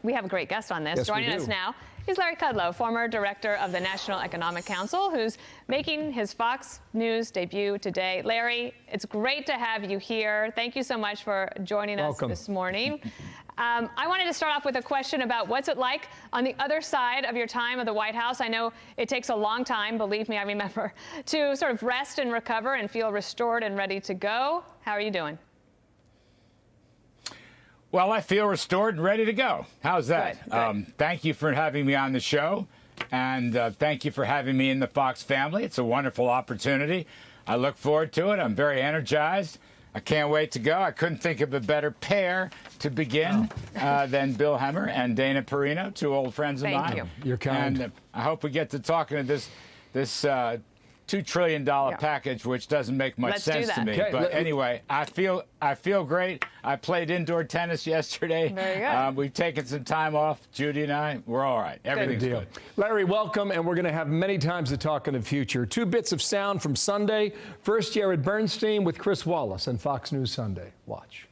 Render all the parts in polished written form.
we have a great guest on this. Yes, Joining us now is Larry Kudlow, former director of the National Economic Council, who's making his Fox News debut today. Larry, it's great to have you here. Thank you so much for joining us this morning. I wanted to start off with a question about what's it like on the other side of your time of the White House. I know it takes a long time, believe me, I remember, to sort of rest and recover and feel restored and ready to go. How are you doing? Well, I feel restored and ready to go. How's that? Good. Thank you for having me on the show, and thank you for having me in the Fox family. It's a wonderful opportunity. I look forward to it. I'm very energized. I can't wait to go. I couldn't think of a better pair to begin than Bill Hemmer and Dana Perino, two old friends of mine. Thank you. You're kind. And I hope we get to talking to this $2 trillion package, which doesn't make much sense to me. Okay, but anyway, I feel great. I played indoor tennis yesterday. Very good. We've taken some time off. Judy and I, we're all right. Everything's good. Larry, welcome, and we're going to have many times to talk in the future. Two bits of sound from Sunday. First, Jared Bernstein with Chris Wallace on Fox News Sunday. Watch.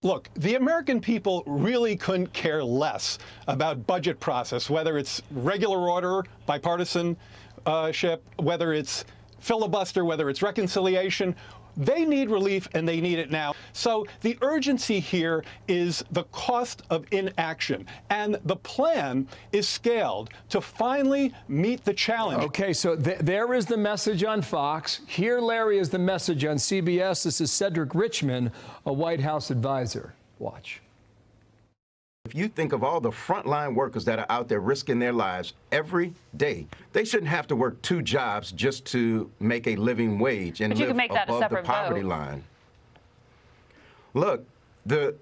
Look, the American people really couldn't care less about budget process, whether it's regular order, bipartisanship, whether it's filibuster, whether it's reconciliation. They need relief, and they need it now. So the urgency here is the cost of inaction, and the plan is scaled to finally meet the challenge. Okay, so there is the message on Fox. Here, Larry, is the message on CBS. This is Cedric Richmond, a White House advisor. Watch. If you think of all the frontline workers that are out there risking their lives every day, they shouldn't have to work two jobs just to make a living wage and live above the poverty line. Look, the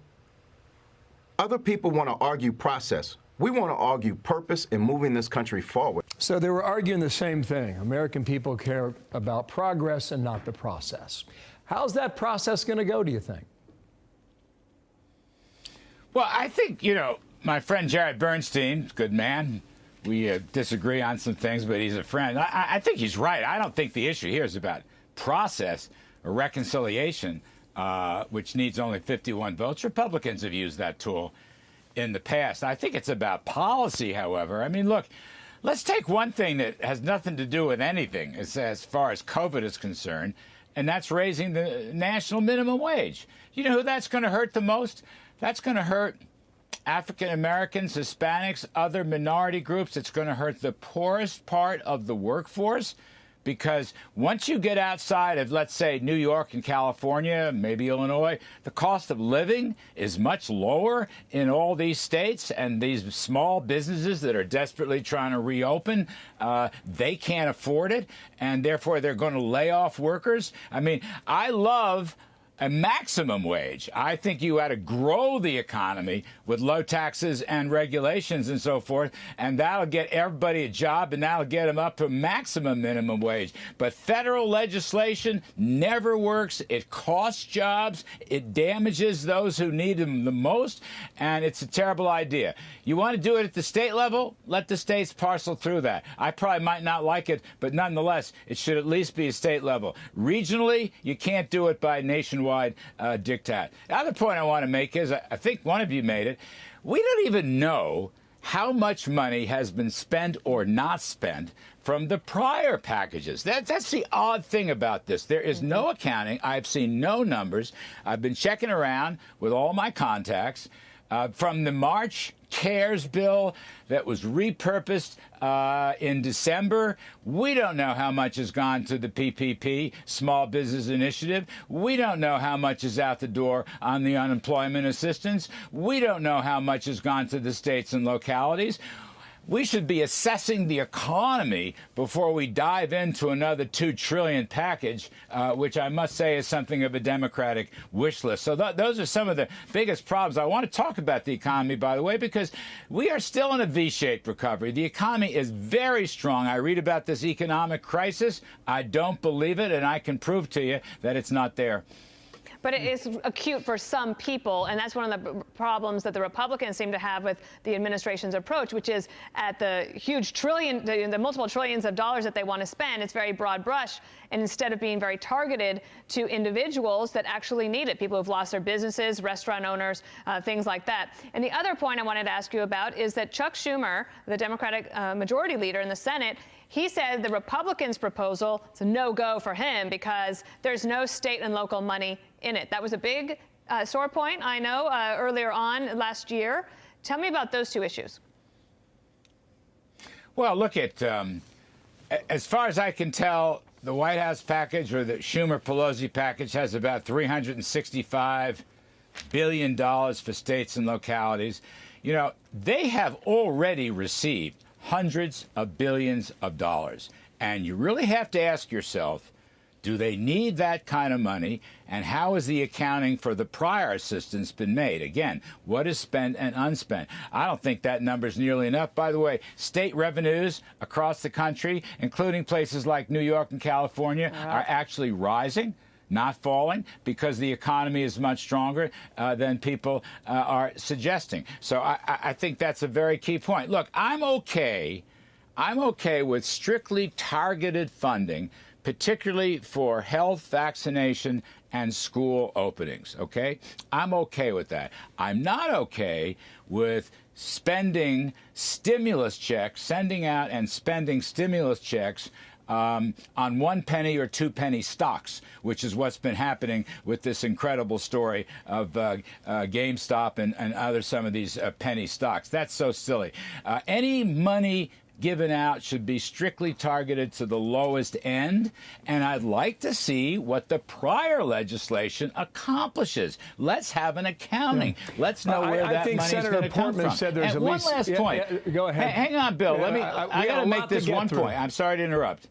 other people want to argue process. We want to argue purpose in moving this country forward. So they were arguing the same thing. American people care about progress and not the process. How's that process going to go, do you think? Well, I think, my friend Jared Bernstein, good man. We disagree on some things, but he's a friend. I think he's right. I don't think the issue here is about process or reconciliation, which needs only 51 votes. Republicans have used that tool in the past. I think it's about policy, however. I mean, look, let's take one thing that has nothing to do with anything as far as COVID is concerned, and that's raising the national minimum wage. You know who that's going to hurt the most? That's going to hurt African Americans, Hispanics, other minority groups. It's going to hurt the poorest part of the workforce, because once you get outside of, let's say, New York and California, maybe Illinois, the cost of living is much lower in all these states, and these small businesses that are desperately trying to reopen, they can't afford it, and therefore they're going to lay off workers. I mean, I love a maximum wage. I think you ought to grow the economy with low taxes and regulations and so forth, and that'll get everybody a job, and that'll get them up to maximum minimum wage. But federal legislation never works. It costs jobs. It damages those who need them the most, and it's a terrible idea. You want to do it at the state level? Let the states parcel through that. I probably might not like it, but nonetheless, it should at least be a state level. Regionally, you can't do it by nationwide diktat. The other point I want to make is, I think one of you made it, we don't even know how much money has been spent or not spent from the prior packages. That's the odd thing about this. There is no accounting. I've seen no numbers. I've been checking around with all my contacts. From the March CARES bill that was repurposed in December, we don't know how much has gone to the PPP, Small Business Initiative. We don't know how much is out the door on the unemployment assistance. We don't know how much has gone to the states and localities. We should be assessing the economy before we dive into another $2 trillion package, which I must say is something of a Democratic wish list. So those are some of the biggest problems. I want to talk about the economy, by the way, because we are still in a V-shaped recovery. The economy is very strong. I read about this economic crisis. I don't believe it, and I can prove to you that it's not there. but it is acute for some people, and that's one of the problems that the Republicans seem to have with the administration's approach, which is at the huge the multiple trillions of dollars that they want to spend, it's very broad brush, and instead of being very targeted to individuals that actually need it, people who've lost their businesses, restaurant owners, things like that. And the other point I wanted to ask you about is that Chuck Schumer, the Democratic majority leader in the Senate, he said the Republicans' proposal is a no-go for him because there's no state and local money in it. That was a big sore point, I know, earlier on last year. Tell me about those two issues. Well, look at, as far as I can tell, the White House package or the Schumer-Pelosi package has about $365 billion for states and localities. You know, they have already received hundreds of billions of dollars. And you really have to ask yourself, do they need that kind of money? And how has the accounting for the prior assistance been made? Again, what is spent and unspent? I don't think that number is nearly enough. By the way, state revenues across the country, including places like New York and California, are actually rising, not falling, because the economy is much stronger than people are suggesting. So I think that's a very key point. Look, I'm okay with strictly targeted funding, particularly for health, vaccination, and school openings, okay? I'm okay with that. I'm not okay with spending stimulus checks, sending out and spending stimulus checks on 1 penny or 2 penny stocks, which is what's been happening with this incredible story of GameStop and other some of these penny stocks. That's so silly. Any money given out should be strictly targeted to the lowest end, and I'd like to see what the prior legislation accomplishes. Let's have an accounting. Let's know where that money is going to come from. Said there's and at one least, last point. Go ahead. Hang on, Bill. I got to make this one point. I'm sorry to interrupt.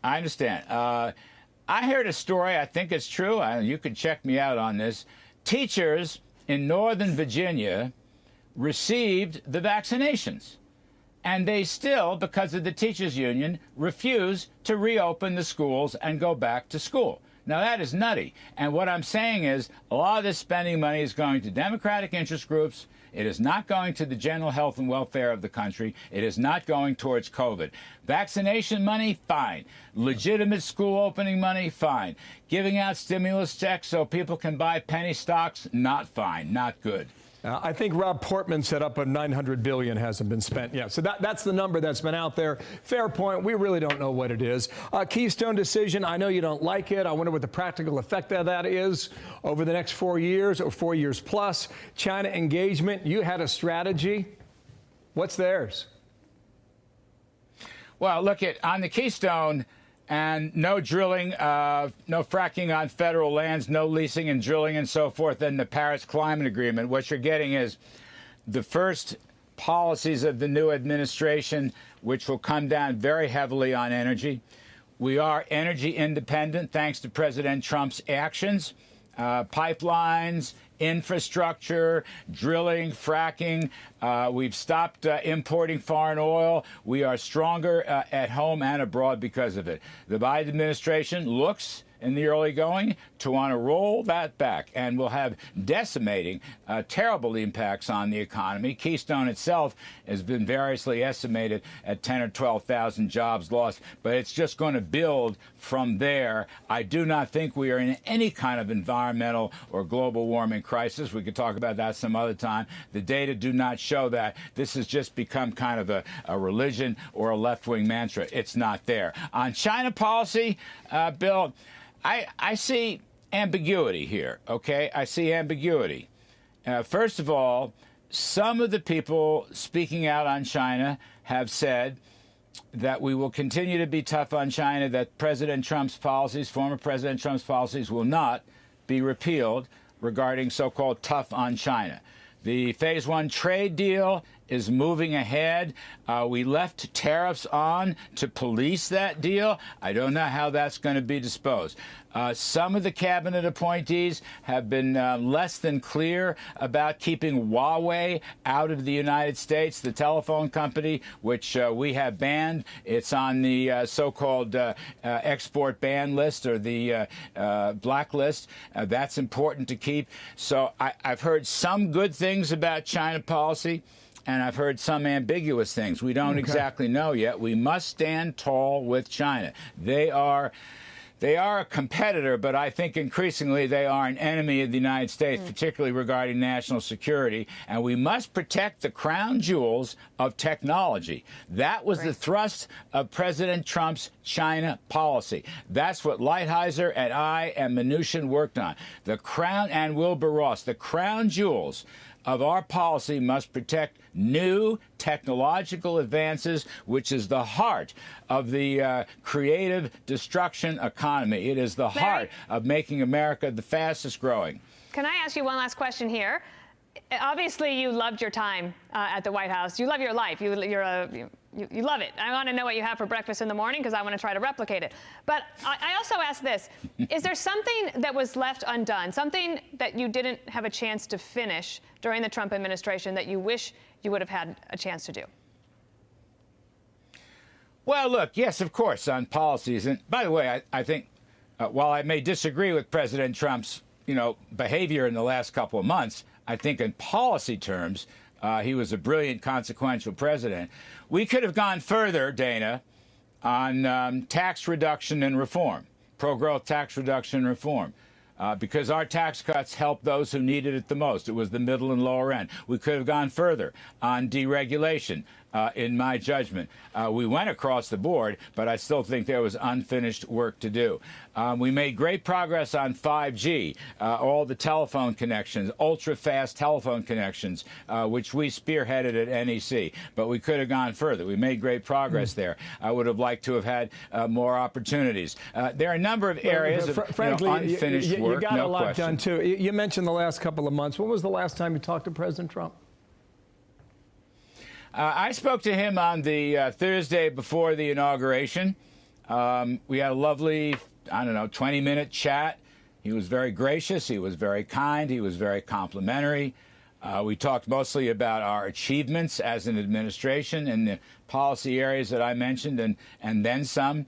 I understand. I heard a story. I think it's true. You can check me out on this. Teachers in Northern Virginia received the vaccinations, and they still, because of the teachers' union, refuse to reopen the schools and go back to school. Now, that is nutty. And what I'm saying is a lot of this spending money is going to Democratic interest groups. It is not going to the general health and welfare of the country. It is not going towards COVID. Vaccination money, fine. Legitimate school opening money, fine. Giving out stimulus checks so people can buy penny stocks, not fine, not good. I think Rob Portman said up of $900 billion hasn't been spent yet. So that's the number that's been out there. Fair point. We really don't know what it is. Keystone decision. I know you don't like it. I wonder what the practical effect of that is over the next 4 years or 4 years plus. China engagement. You had a strategy. What's theirs? Well, look on the Keystone. And no drilling, no fracking on federal lands, no leasing and drilling and so forth. And the Paris Climate Agreement. What you're getting is the first policies of the new administration, which will come down very heavily on energy. We are energy independent thanks to President Trump's actions. Pipelines, infrastructure, drilling, fracking. We've stopped importing foreign oil. We are stronger at home and abroad because of it. The Biden administration looks in the early going to want to roll that back, and will have decimating, terrible impacts on the economy. Keystone itself has been variously estimated at 10 or 12,000 jobs lost, but it's just going to build from there. I do not think we are in any kind of environmental or global warming crisis. We could talk about that some other time. The data do not show that. This has just become kind of a religion or a left-wing mantra. It's not there. On China policy, Bill, I see ambiguity here, okay? I see ambiguity. First of all, some of the people speaking out on China have said that we will continue to be tough on China, that President Trump's policies, former President Trump's policies, will not be repealed regarding so-called tough on China. The Phase 1 trade deal is moving ahead. We left tariffs on to police that deal. I don't know how that's going to be disposed. Some of the cabinet appointees have been less than clear about keeping Huawei out of the United States, the telephone company, which we have banned. It's on the so-called export ban list, or the blacklist. That's important to keep. So I've heard some good things about China policy, and I've heard some ambiguous things. We don't exactly know yet. We must stand tall with China. They are a competitor, but I think increasingly they are an enemy of the United States, particularly regarding national security. And we must protect the crown jewels of technology. That was the thrust of President Trump's China policy. That's what Lighthizer and I and Mnuchin worked on. The crown, and Wilbur Ross, the crown jewels of our policy must protect new technological advances, which is the heart of the creative destruction economy. It is the heart of making America the fastest growing. Can I ask you one last question here? Obviously, you loved your time at the White House. You love your life. You love it. I want to know what you have for breakfast in the morning, because I want to try to replicate it. But I also ask this. Is there something that was left undone, something that you didn't have a chance to finish during the Trump administration that you wish you would have had a chance to do? Well, look, yes, of course, on policies. And by the way, I think while I may disagree with President Trump's, behavior in the last couple of months, I think in policy terms, he was a brilliant, consequential president. We could have gone further, Dana, on tax reduction and reform, pro-growth tax reduction and reform, because our tax cuts helped those who needed it the most. It was the middle and lower end. We could have gone further on deregulation, in my judgment. We went across the board, but I still think there was unfinished work to do. We made great progress on 5G, all the telephone connections, ultra-fast telephone connections, which we spearheaded at NEC. But we could have gone further. We made great progress there. I would have liked to have had more opportunities. There are a number of areas of unfinished work. You got a lot done, too. You mentioned the last couple of months. When was the last time you talked to President Trump? I spoke to him on the Thursday before the inauguration. We had a lovely, 20-minute chat. He was very gracious. He was very kind. He was very complimentary. We talked mostly about our achievements as an administration in the policy areas that I mentioned, and then some.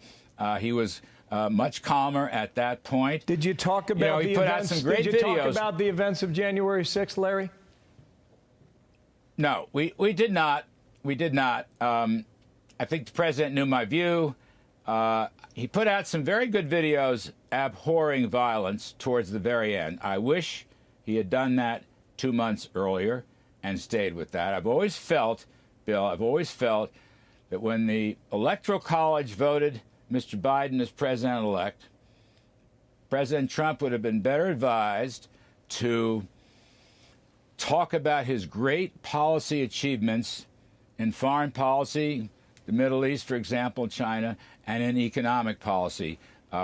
He was much calmer at that point. Did you talk about he put out some great videos. Did you talk about the events of January 6th, Larry? No, we did not. We did not. I think the president knew my view. He put out some very good videos abhorring violence towards the very end. I wish he had done that 2 months earlier and stayed with that. I've always felt, Bill, that when the Electoral College voted Mr. Biden as president-elect, President Trump would have been better advised to talk about his great policy achievements in foreign policy, the Middle East, for example, China, and in economic policy.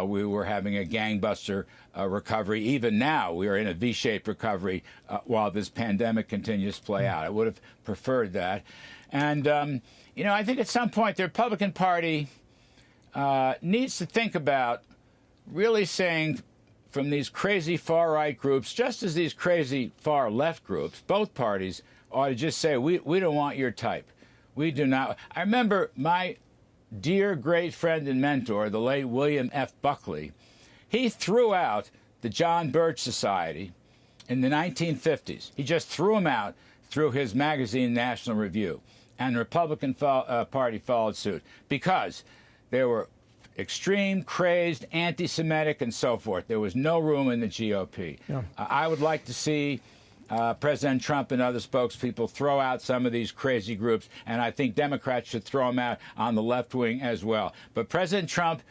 We were having a gangbuster recovery. Even now, we are in a V-shaped recovery while this pandemic continues to play out. I would have preferred that. And, I think at some point the Republican Party needs to think about really saying, from these crazy far-right groups, just as these crazy far-left groups, both parties ought to just say, we don't want your type. We do not. I remember my dear great friend and mentor, the late William F. Buckley. He threw out the John Birch Society in the 1950s. He just threw them out through his magazine, National Review. And the Republican Party followed suit because they were extreme, crazed, anti-Semitic, and so forth. There was no room in the GOP. Yeah. I would like to see President Trump and other spokespeople throw out some of these crazy groups, and I think Democrats should throw them out on the left wing as well. But President Trump,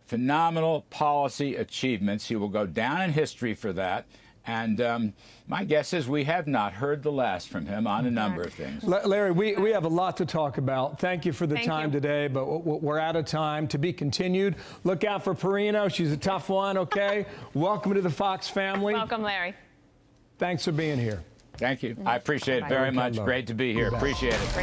phenomenal policy achievements. He will go down in history for that. And my guess is we have not heard the last from him on a number of things. Larry, we have a lot to talk about. Thank you for the time today, but we're out of time. To be continued. Look out for Pirro. She's a tough one, okay? Welcome to the Fox family. Welcome, Larry. Thanks for being here. Thank you. I appreciate it very much. Great to be here. Appreciate it.